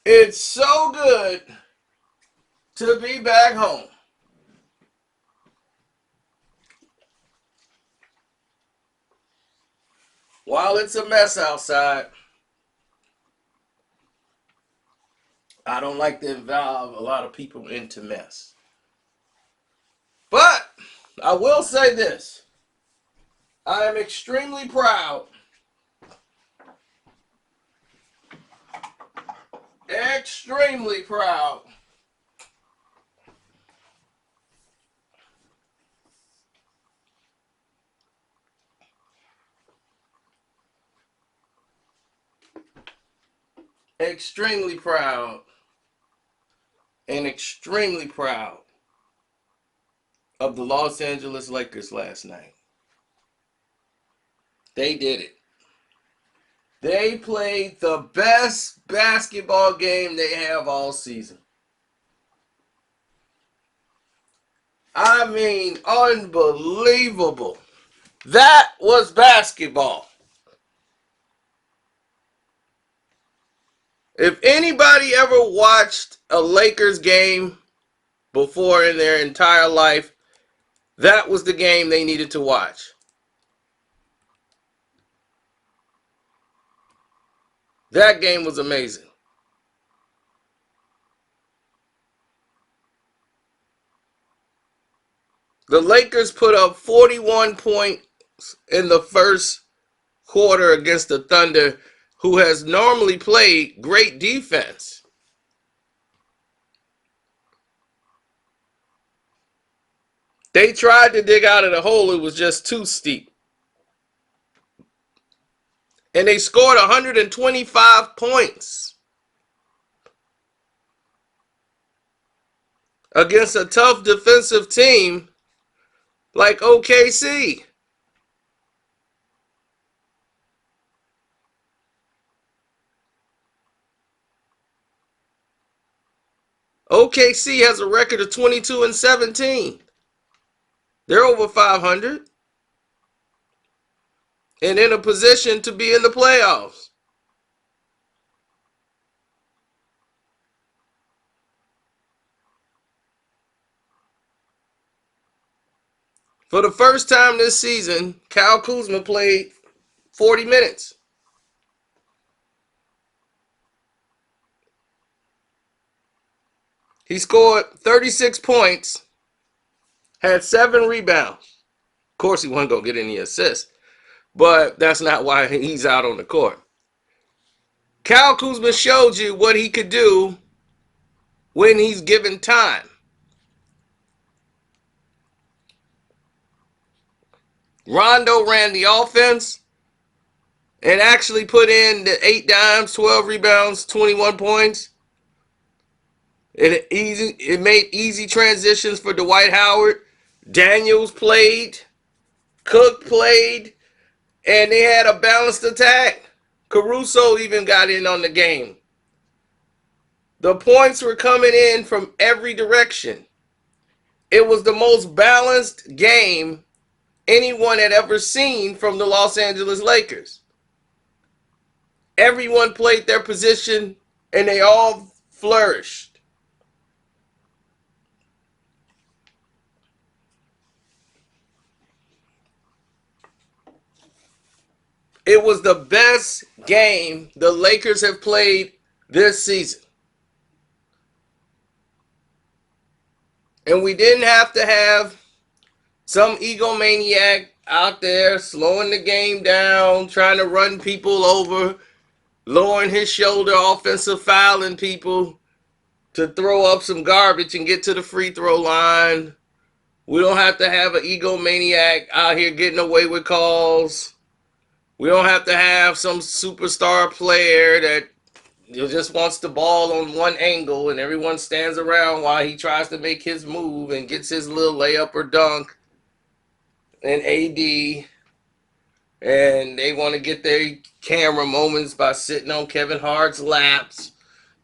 It's so good to be back home. While it's a mess outside, I don't like to involve a lot of people into mess. But I will say this. I am extremely proud extremely proud and extremely proud of the Los Angeles Lakers last night. They did it. They played the best basketball game they have all season. I mean, unbelievable. That was basketball. If anybody ever watched a Lakers game before in their entire life, that was the game they needed to watch. That game was amazing. The Lakers put up 41 points in the first quarter against the Thunder, who has normally played great defense. They tried to dig out of the hole, it was just too steep. And they scored 125 points against a tough defensive team like OKC. OKC has a record of 22-17. They're over 500 and in a position to be in the playoffs. For the first time this season, Kuzma played 40 minutes. He scored 36 points, had 7 rebounds. Of course, he wasn't going to get any assists, but that's not why he's out on the court. Kuzma showed you what he could do when he's given time. Rondo ran the offense and actually put in the 8 dimes, 12 rebounds, 21 points. It made easy transitions for Dwight Howard. Daniels played. Cook played. And they had a balanced attack. Caruso even got in on the game. The points were coming in from every direction. It was the most balanced game anyone had ever seen from the Los Angeles Lakers. Everyone played their position and they all flourished. It was the best game the Lakers have played this season. And we didn't have to have some egomaniac out there slowing the game down, trying to run people over, lowering his shoulder, offensive fouling people to throw up some garbage and get to the free throw line. We don't have to have an egomaniac out here getting away with calls. We don't have to have some superstar player that just wants the ball on one angle and everyone stands around while he tries to make his move and gets his little layup or dunk. And AD, and they want to get their camera moments by sitting on Kevin Hart's laps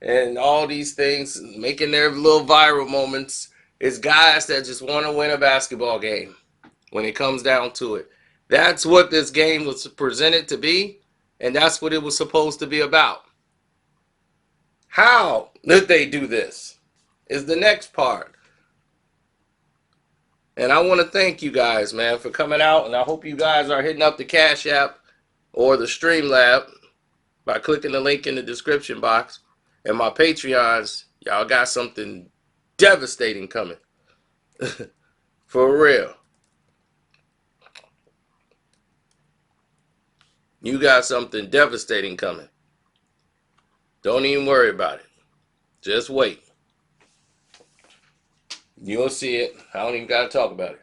and all these things, making their little viral moments. It's guys that just want to win a basketball game when it comes down to it. That's what this game was presented to be, and that's what it was supposed to be about. How did they do this? Is the next part. And I want to thank you guys, man, for coming out. And I hope you guys are hitting up the Cash App or the Streamlab by clicking the link in the description box. And my Patreons, y'all got something devastating coming. For real. You got something devastating coming. Don't even worry about it. Just wait. You'll see it. I don't even got to talk about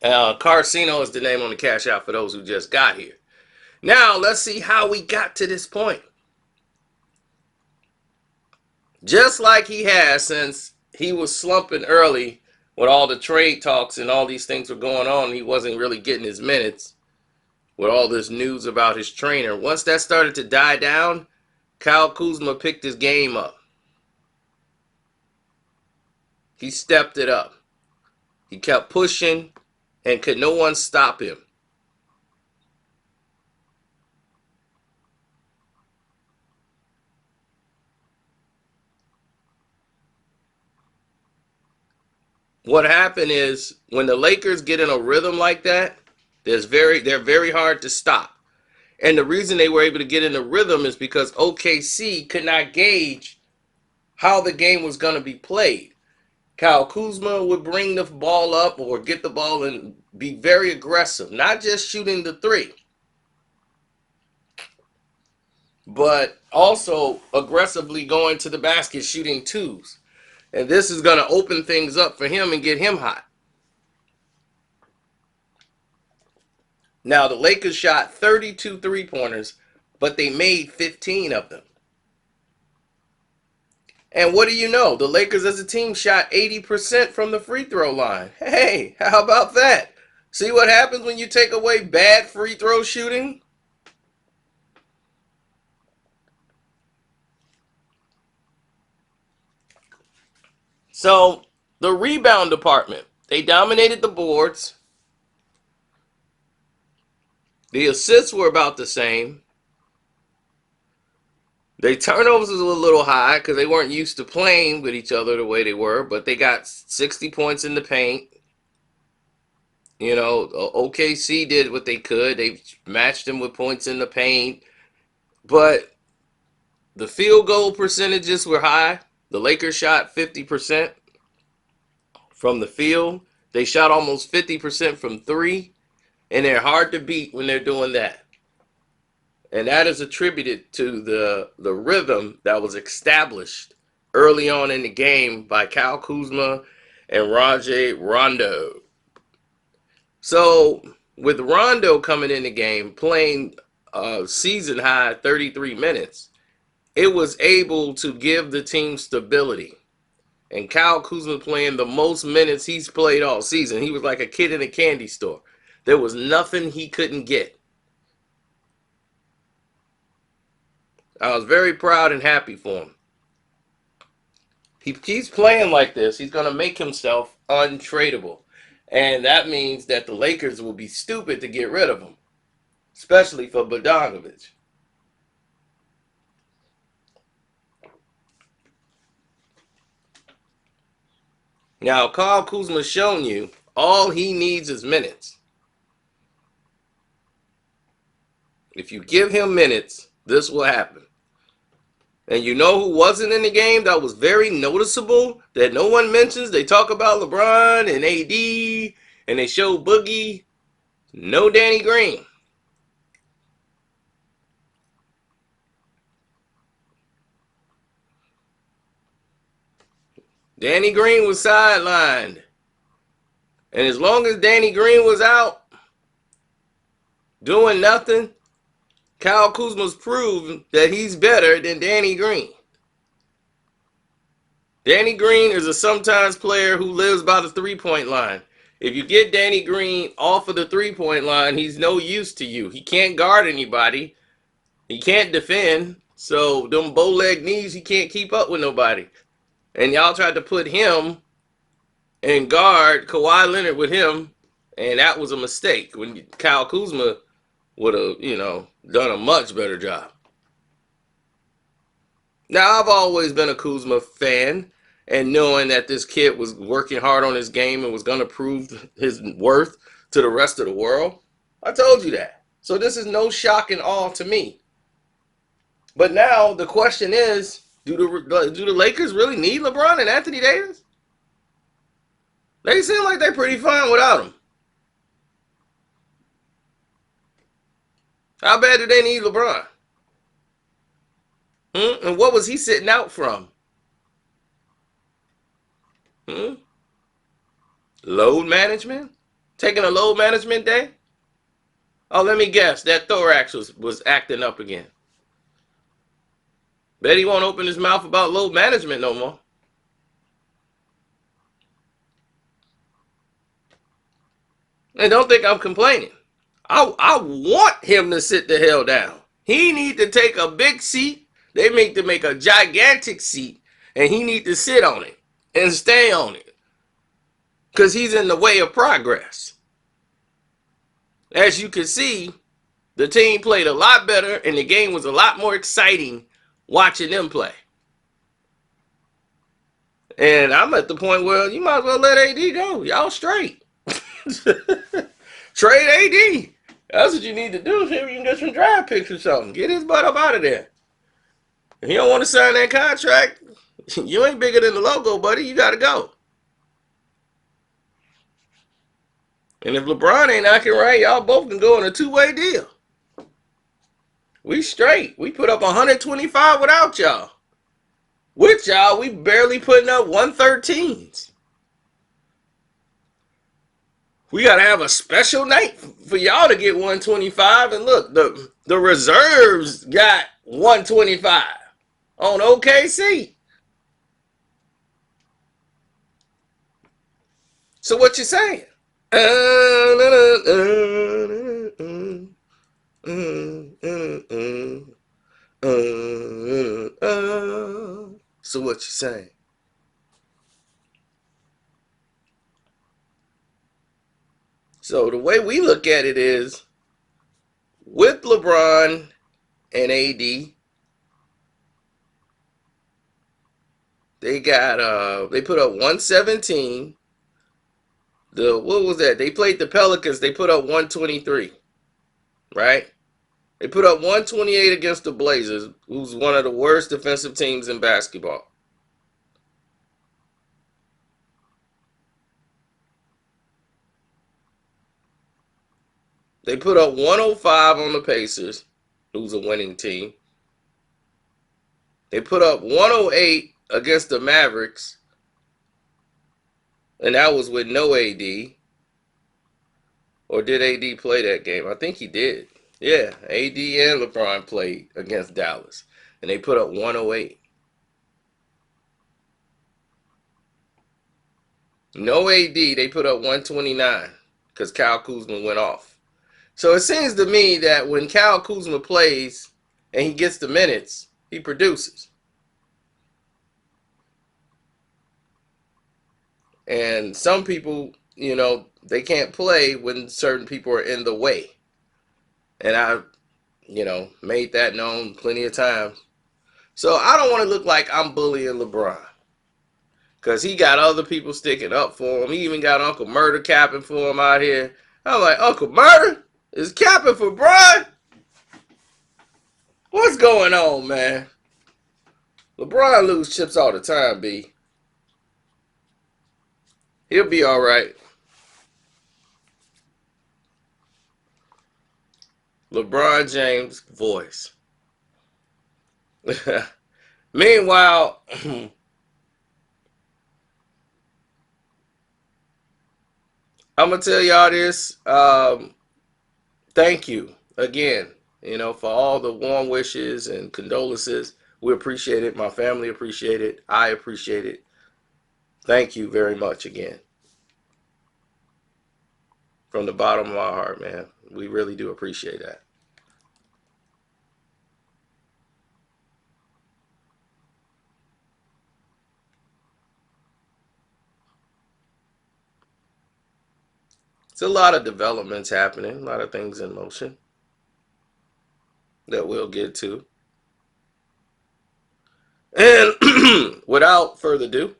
it. Carcino is the name on the Cash App for those who just got here. Now, let's see how we got to this point. Just like he has since he was slumping early with all the trade talks and all these things were going on, he wasn't really getting his minutes with all this news about his trainer. Once that started to die down, Kyle Kuzma picked his game up. He stepped it up. He kept pushing, and could no one stop him. What happened is when the Lakers get in a rhythm like that, they're very hard to stop. And the reason they were able to get in the rhythm is because OKC could not gauge how the game was going to be played. Kyle Kuzma would bring the ball up or get the ball and be very aggressive, not just shooting the three, but also aggressively going to the basket shooting twos. And this is going to open things up for him and get him hot. Now, the Lakers shot 32 three-pointers, but they made 15 of them. And what do you know? The Lakers as a team shot 80% from the free throw line. Hey, how about that? See what happens when you take away bad free throw shooting? So, the rebound department, they dominated the boards. The assists were about the same. Their turnovers was a little high because they weren't used to playing with each other the way they were, but they got 60 points in the paint. You know, OKC did what they could. They matched them with points in the paint. But the field goal percentages were high. The Lakers shot 50% from the field. They shot almost 50% from three. And they're hard to beat when they're doing that. And that is attributed to the rhythm that was established early on in the game by Kyle Kuzma and Rajon Rondo. So with Rondo coming in the game, playing season high 33 minutes, it was able to give the team stability. And Kyle Kuzma playing the most minutes he's played all season. He was like a kid in a candy store. There was nothing he couldn't get. I was very proud and happy for him. He keeps playing like this, he's going to make himself untradeable. And that means that the Lakers will be stupid to get rid of him, especially for Bogdanovic. Now, Kyle Kuzma's shown you all he needs is minutes. If you give him minutes, this will happen. And you know who wasn't in the game that was very noticeable that no one mentions? They talk about LeBron and AD and they show Boogie. No Danny Green. Danny Green was sidelined. And as long as Danny Green was out doing nothing, Kyle Kuzma's proved that he's better than Danny Green. Danny Green is a sometimes player who lives by the three-point line. If you get Danny Green off of the three-point line, he's no use to you. He can't guard anybody. He can't defend. So them bow-leg knees, he can't keep up with nobody. And y'all tried to put him and guard Kawhi Leonard with him, and that was a mistake when Kyle Kuzma would have, done a much better job. Now, I've always been a Kuzma fan, and knowing that this kid was working hard on his game and was going to prove his worth to the rest of the world, I told you that. So this is no shock and awe to me. But now the question is, do the Lakers really need LeBron and Anthony Davis? They seem like they're pretty fine without him. How bad do they need LeBron? And what was he sitting out from? Hmm? Load management? Taking a load management day? Oh, let me guess. That thorax was acting up again. Bet he won't open his mouth about load management no more. And don't think I'm complaining. I want him to sit the hell down. He need to take a big seat. They make to make a gigantic seat, and he need to sit on it and stay on it, because he's in the way of progress. As you can see, the team played a lot better, and the game was a lot more exciting watching them play. And I'm at the point where you might as well let AD go. Y'all straight. Trade AD. That's what you need to do. See if you can get some draft picks or something. Get his butt up out of there. If you don't want to sign that contract, you ain't bigger than the logo, buddy. You got to go. And if LeBron ain't acting right, y'all both can go on a two-way deal. We straight. We put up 125 without y'all. With y'all, we barely putting up 113s. We got to have a special night for y'all to get 125. And look, the reserves got 125 on OKC. So what you saying? So what you saying? So the way we look at it is, with LeBron and AD, they put up 117. What was that? They played the Pelicans. They put up 123, right? They put up 128 against the Blazers, who's one of the worst defensive teams in basketball. They put up 105 on the Pacers, who's a winning team. They put up 108 against the Mavericks, and that was with no AD. Or did AD play that game? I think he did. Yeah, AD and LeBron played against Dallas, and they put up 108. No AD, they put up 129 because Kyle Kuzma went off. So it seems to me that when Kyle Kuzma plays and he gets the minutes, he produces. And some people, they can't play when certain people are in the way. And I, made that known plenty of times. So I don't want to look like I'm bullying LeBron, because he got other people sticking up for him. He even got Uncle Murder capping for him out here. I'm like, Uncle Murder is capping for Bron? What's going on, man? LeBron lose chips all the time, B. He'll be all right. LeBron James voice. Meanwhile, I'm going to tell y'all this. Thank you again, for all the warm wishes and condolences. We appreciate it. My family appreciate it. I appreciate it. Thank you very much again. From the bottom of my heart, man. We really do appreciate that. It's a lot of developments happening, a lot of things in motion that we'll get to. And without further ado,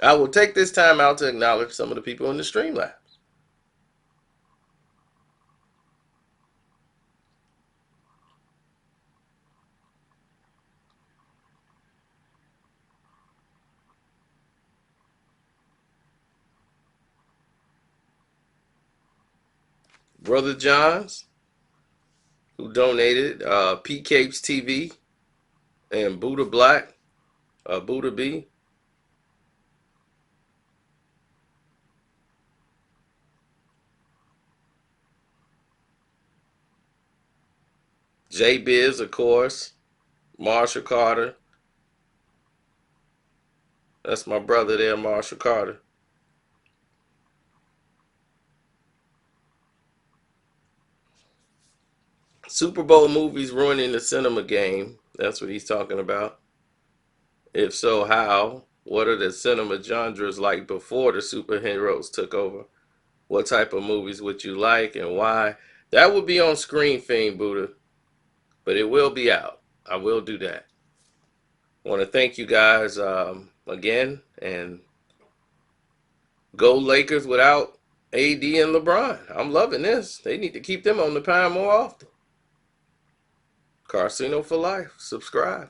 I will take this time out to acknowledge some of the people in the Streamlabs. Brother Johns, who donated, P Capes TV, and Buddha Black, Buddha B, J Biz, of course, Marshall Carter. That's my brother there, Marshall Carter. Super Bowl movies ruining the cinema game. That's what he's talking about. If so, how? What are the cinema genres like before the superheroes took over? What type of movies would you like and why? That would be on Screen Fiend, Buddha, but it will be out. I will do that. I want to thank you guys again, and go Lakers without AD and LeBron. I'm loving this. They need to keep them on the pine more often. Carcino for life. Subscribe.